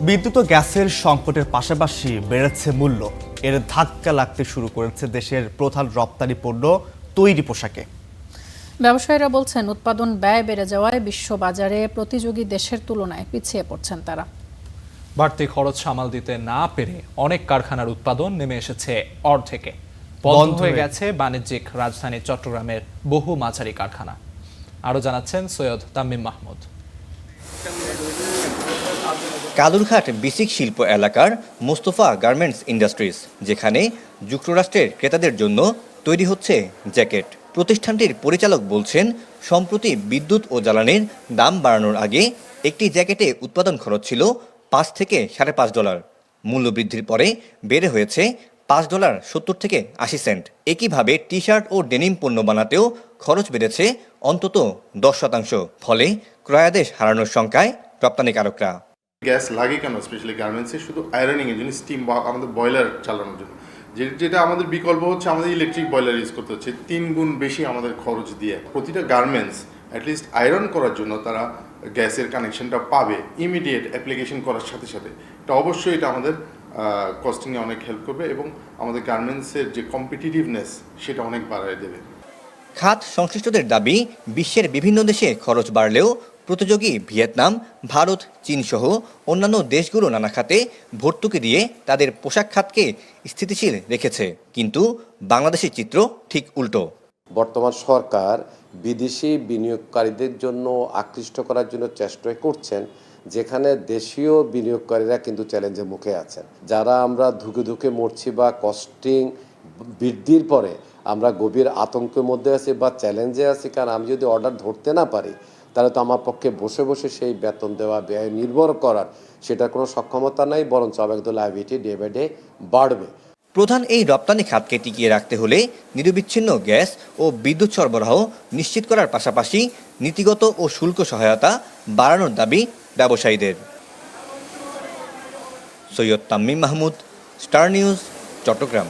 বিদ্যুৎ ও গ্যাসের সংকটের পাশাপাশি বেড়েছে মূল্য। এর ধাক্কা লাগতে শুরু করেছে দেশের প্রধান রপ্তানি পণ্য তৈরি পোশাকে। ব্যবসায়ীরা বলছেন উৎপাদন ব্যয় বেড়ে যাওয়ায় বিশ্ববাজারে প্রতিযোগী দেশের তুলনায় পিছিয়ে পড়ছেন তারা। বাড়তি খরচ সামাল দিতে না পেরে অনেক কারখানার উৎপাদন নেমে এসেছে অর্ধেকে। বন্ধ হয়ে গেছে বাণিজ্যিক রাজধানী চট্টগ্রামের বহু মাঝারি কারখানা। আরো জানাচ্ছেন সৈয়দ তামিম মাহমুদ। কালুরঘাট বিসিক শিল্প এলাকার মোস্তফা গার্মেন্টস ইন্ডাস্ট্রিজ, যেখানে যুক্তরাষ্ট্রের ক্রেতাদের জন্য তৈরি হচ্ছে জ্যাকেট। প্রতিষ্ঠানটির পরিচালক বলছেন, সম্প্রতি বিদ্যুৎ ও জ্বালানির দাম বাড়ানোর আগে একটি জ্যাকেটে উৎপাদন খরচ ছিল $5 থেকে $5.5। মূল্য বৃদ্ধির পরে বেড়ে হয়েছে $5.70 থেকে 80 সেন্ট। একইভাবে টি শার্ট ও ডেনিম পণ্য বানাতেও খরচ বেড়েছে অন্তত 10%। ফলে ক্রয়াদেশ হারানোর শঙ্কায় রপ্তানিকারকরা। গ্যাস লাগে কেন স্পেশালি গার্মেন্টসে? শুধু আয়রনিং এর জন্য, স্টিম বা আমাদের বয়লার চালানোর জন্য। যেটা আমাদের বিকল্প হচ্ছে আমাদের ইলেকট্রিক বয়লার ইউজ করতে হচ্ছে 3 গুণ বেশি আমাদের খরচ দিয়ে। প্রতিটা গার্মেন্টস অ্যাটলিস্ট আয়রন করার জন্য তারা গ্যাসের কানেকশনটা পাবে ইমিডিয়েট অ্যাপ্লিকেশন করার সাথে সাথে। এটা অবশ্যই এটা আমাদের কস্টিংয়ে অনেক হেল্প করবে এবং আমাদের গার্মেন্টসের যে কম্পিটিটিভনেস সেটা অনেক বাড়িয়ে দেবে। খাত সংশ্লিষ্টদের দাবি, বিশ্বের বিভিন্ন দেশে খরচ বাড়লেও প্রতিযোগী ভিয়েতনাম, ভারত, চীন সহ অন্যান্য দেশগুলো নানা খাতে ভর্তুকি দিয়ে তাদের পোশাক খাতকে স্থিতিশীল রেখেছে। কিন্তু বাংলাদেশের চিত্র ঠিক উল্টো। বর্তমান সরকার বিদেশি বিনিয়োগকারীদের জন্য আকৃষ্ট করার জন্য চেষ্টা করছেন, যেখানে দেশীয় বিনিয়োগকারীরা কিন্তু চ্যালেঞ্জের মুখে আছেন। যারা আমরা ধুকে ধুকে মরছি বা কস্টিং বৃদ্ধির পরে আমরা গভীর আতঙ্কের মধ্যে আছি বা চ্যালেঞ্জে আছি, কারণ আমি যদি অর্ডার ধরতে না পারি তাহলে তো আমার পক্ষে বসে বসে সেই বেতন দেওয়া ব্যয় নির্ভর করার সেটার কোনো সক্ষমতা নাই, বরঞ্চ একদম লাইবিলিটি ডে বাই ডে বাড়বে। প্রধান এই রপ্তানি খাতকে টিকিয়ে রাখতে হলে নিরবিচ্ছিন্ন গ্যাস ও বিদ্যুৎ সরবরাহ নিশ্চিত করার পাশাপাশি নীতিগত ও শুল্ক সহায়তা বাড়ানোর দাবি ব্যবসায়ীদের। Syed Tamim Mahmud, star news, Chittagong.